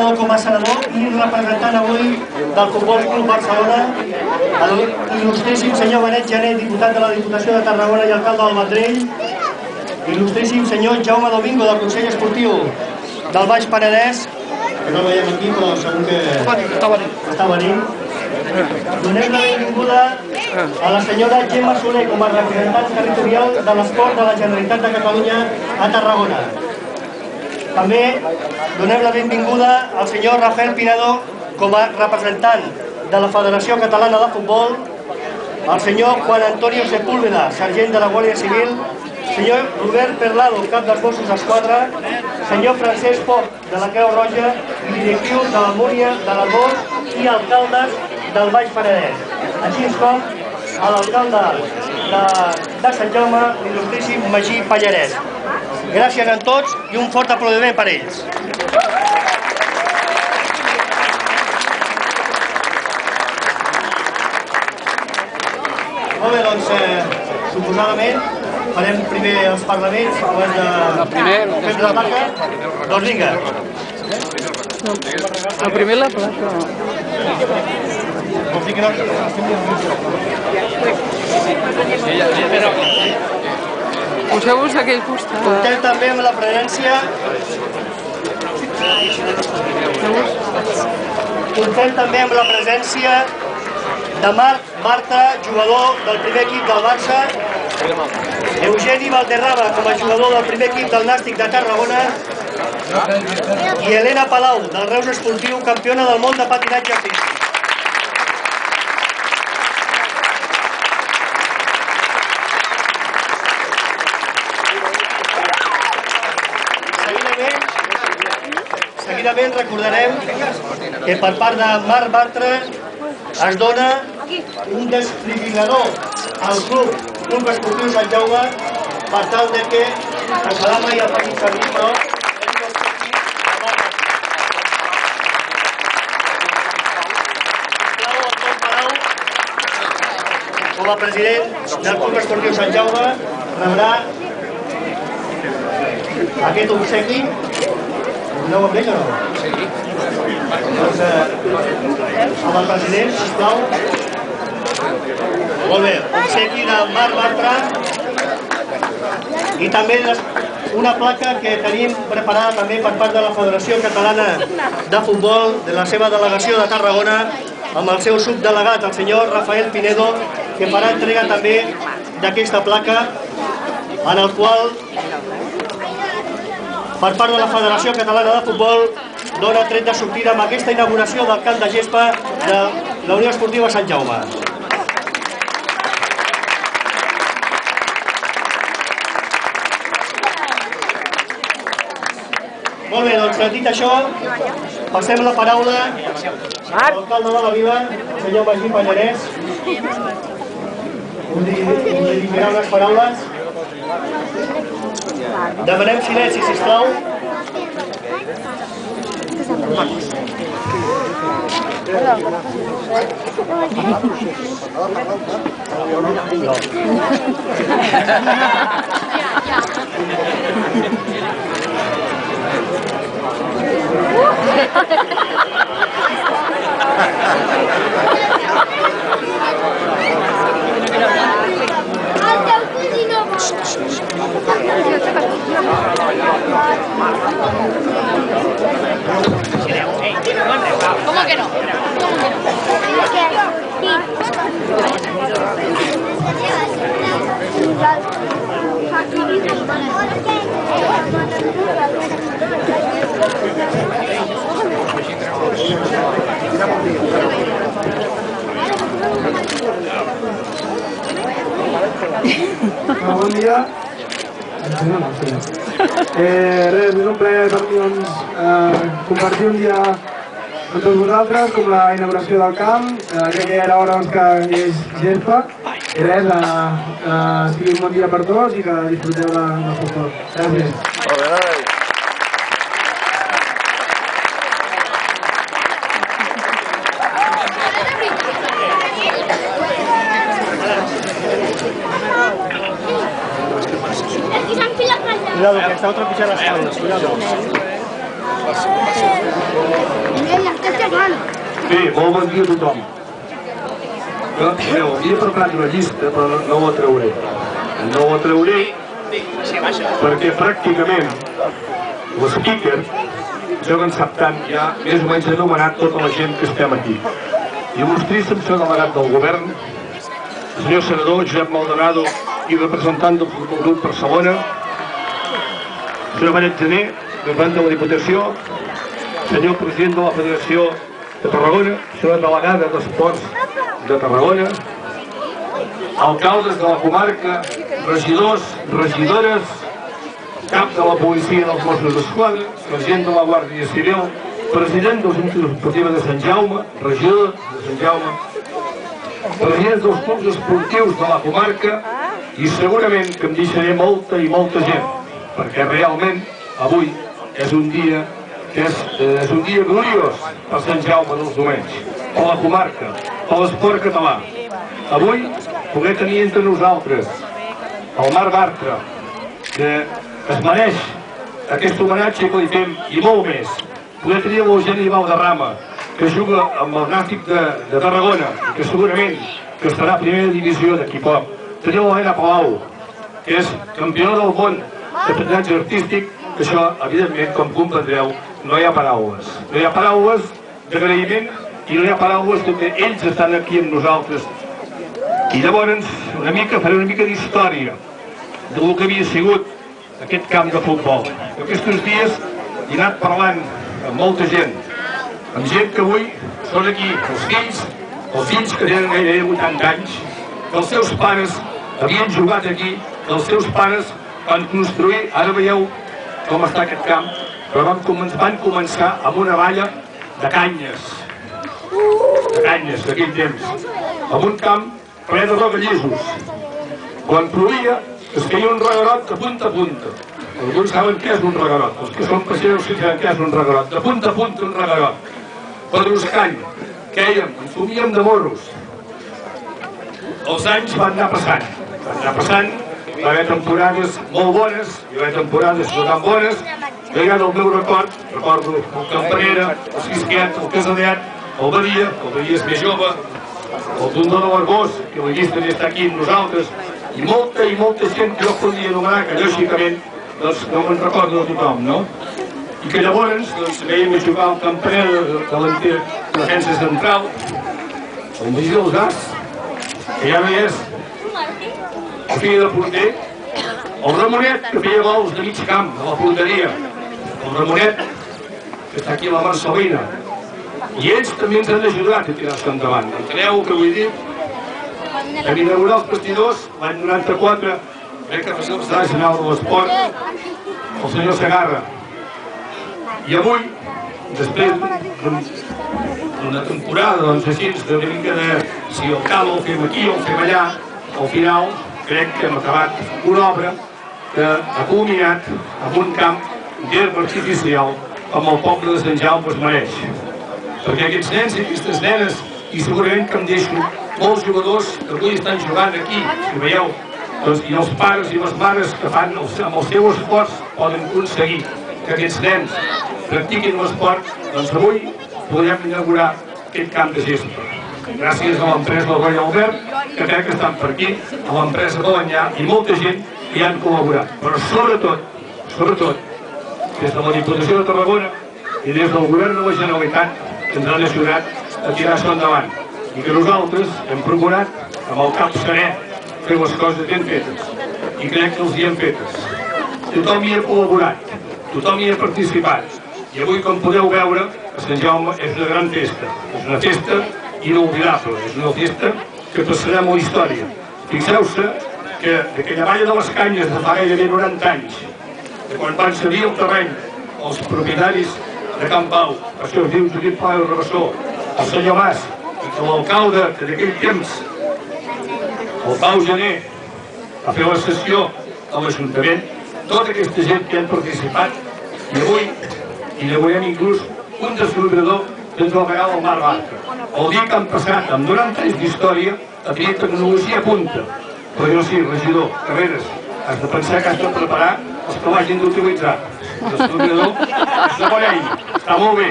Pinado com a senador i representant avui del Futbol Club Barcelona, l'il·lustríssim senyor Benet Gené, diputat de la Diputació de Tarragona i alcalde del Vendrell, il·lustríssim senyor Jaume Domingo, del Consell Esportiu del Baix Penedès, que no el veiem aquí, però segur que està venint. Donem la benvinguda a la senyora Gemma Soler com a representant territorial de l'esport de la Generalitat de Catalunya a Tarragona. També donem la benvinguda al senyor Rafael Pinado com a representant de la Federació Catalana de Futbol, al senyor Juan Antonio Sepúlveda, sergent de la Guàrdia Civil, senyor Robert Perlado, cap dels Mossos d'Esquadra, senyor Francesc Poch, de la Creu Roja, i directiu de la Múnia, de l'Arbós i alcaldes del Baix Penedès. Així com a l'alcalde de Sant Jaume, l'il·lustríssim Magí Pallarès. Gràcies a tots i un fort aplaudiment per ells. Molt bé, doncs, suposadament, farem primer els parlaments, abans de fer la placa. Doncs vinga. El primer la placa. Poseu-vos d'aquell costat. Comptem també amb la presència... Comptem també amb la presència de Marc Bartra, jugador del primer equip del Barça, Eugeni Valderrama com a jugador del primer equip del Nàstic de Tarragona i Helena Palau, del Reus Esportiu, campiona del món de patinatge artístic. Seguidament recordarem que per part de Marc Bartra es dona un desfibrilador al Club Esportiu Sant Jaume per tal que ojalà mai el facin servir, però com a president del Club Esportiu Sant Jaume rebrà aquest obsequi. Doneu amb ell o no? Sí. Doncs amb el president, sisplau. Molt bé, obsequi de Marc Bartra i també una placa que tenim preparada també per part de la Federació Catalana de Futbol, de la seva delegació de Tarragona, amb el seu subdelegat, el senyor Rafael Pinedo, que farà entrega també d'aquesta placa, en el qual, per part de la Federació Catalana de Futbol, dona tret de sortida amb aquesta inauguració del camp de gespa de la Unió Esportiva Sant Jaume. Molt bé, doncs dit això, passem la paraula a l'alcalde de la vila, el senyor Magí Pallarès. Us dirigirà unes paraules. Demanem silenci, sisplau. ¿Cómo que no? Bon dia. Res, és un plaer compartir un dia amb tots vosaltres, com la inauguració del camp. Crec que ja era hora que hi hagués gespa. I res, sigui un bon dia per tots i que disfruteu del futbol. Gràcies. Cuidado, que está otro pichar las espaldas. Cuidado. Bé, molt bon dia a tothom. Jo, havia preparat una llista, però no la trauré. No la trauré perquè pràcticament l'speaker, jo que en sap tant, ja més o menys ha anomenat tota la gent que estem aquí. Il·lustríssim senyor delegat del govern, senyor senador Josep Maldonado i representant del grup Barcelona, senyor Benet Gené, representant de la Diputació, senyor president de la Federació de Tarragona, senyor delegada d'Esports de Tarragona, alcaldes de la comarca, regidors, regidores, cap de la policia dels Mossos d'Esquadra, sergent de la Guàrdia Civil, president de la Junta Esportiva de Sant Jaume, regidor de Sant Jaume, presidents dels clubs esportius de la comarca i segurament que em deixaré molta i molta gent, perquè realment avui és un dia gloriós per Sant Jaume dels Domenys, per la comarca, per l'esport català. Avui poder tenir entre nosaltres el Marc Bartra, que es mereix aquest homenatge que li fem i molt més. Poder tenir l'Eugeni Valderrama, que juga amb el Nàstic de Tarragona i que segurament que estarà a primera divisió d'aquí poc. Tenir l'Helena Palau, que és campiona del món de patinatge artístic, que això, evidentment, com comprendreu, no hi ha paraules. No hi ha paraules d'agraïment i no hi ha paraules que ells estan aquí amb nosaltres. I llavors, faré una mica d'història del que havia sigut aquest camp de futbol. Aquests dies he anat parlant amb molta gent, amb gent que avui són aquí, els fills que tenen gairebé 80 anys, que els seus pares havien jugat aquí, que els seus pares van construir, ara veieu com està aquest camp, però van començar amb una valla de canyes d'aquell temps, amb un camp ple de rogallissos. Quan plovia es feia un regarot de punta a punta. Alguns saben què és un regarot, els que són passejos sí saben què és un regarot, de punta a punta un regarot. Pedruscall, quèiem, ens fumíem de morros. Els anys van anar passant, va haver temporades molt bones, hi va haver temporades no tan bones. Vegada el meu recordo el Campanera, el Sisquet, el Casadet, el Badia és més jove, el Tondó de l'Arbós, que la llista està aquí amb nosaltres, i molta gent que jo podria anomenar, que lògicament no me'n recordo de tothom, no? I que llavors veiem jugar el Campanera de l'antiga defensa central, el Magí del Gas, que ja no hi és, el fill de porter, el Ramonet, que feia gols de mig camp, de la porteria, el Ramonet, que està aquí a la Marcelina, i ells també ens han ajudat a tirar-se endavant. Enteneu el que vull dir? Vam inaugurar els vestidors l'any 94, crec que va ser el secretari general de l'esport, el senyor Segarra. I avui, després d'una temporada, doncs així, d'una mica de si el cal el fem aquí o el fem allà, al final crec que hem acabat una obra que ha culminat amb un camp d'herba artificial com el poble de Sant Jaume es mereix. Perquè aquests nens i aquestes nenes, i segurament que em deixo molts jugadors que avui estan jugant aquí, si veieu, i els pares i les mares que fan amb el seu esforç poden aconseguir que aquests nens practiquin l'esport, doncs avui podem inaugurar aquest camp de gespa. Gràcies a l'empresa del Roy Albert, que crec que estan per aquí, a l'empresa Balanyà i molta gent que hi han col·laborat. Però sobretot, des de la Diputació de Tarragona i des del Govern de la Generalitat, que ens han ajudat a tirar-se endavant. I que nosaltres hem procurat, amb el cap serè, fer les coses ben fetes. I crec que els hi hem fetes. Tothom hi ha col·laborat, tothom hi ha participat. I avui, com podeu veure, a Sant Jaume és una gran festa. És una festa inolvidable, és una festa que passarem a la història. Fixeu-se que d'aquella valla de les Canyes de fa gairebé 90 anys, que quan van cedir el terreny els propietaris de Can Pau, això es diu Josep Pau i Rabassó, el senyor Mas, i que l'alcalde que d'aquell temps, el Pau Gené, va fer la sessió a l'Ajuntament, tota aquesta gent que han participat, i avui inaugurem inclús un desfibrilador que ens va regalar el Marc Bartra. El dia que han passat, amb 90 anys d'història, a tenir tecnologia a punta. Però jo sí, regidor, Carreras, has de pensar que has de preparar els que l'hagin d'utilitzar. El desfibrilador és una bona eina, està molt bé,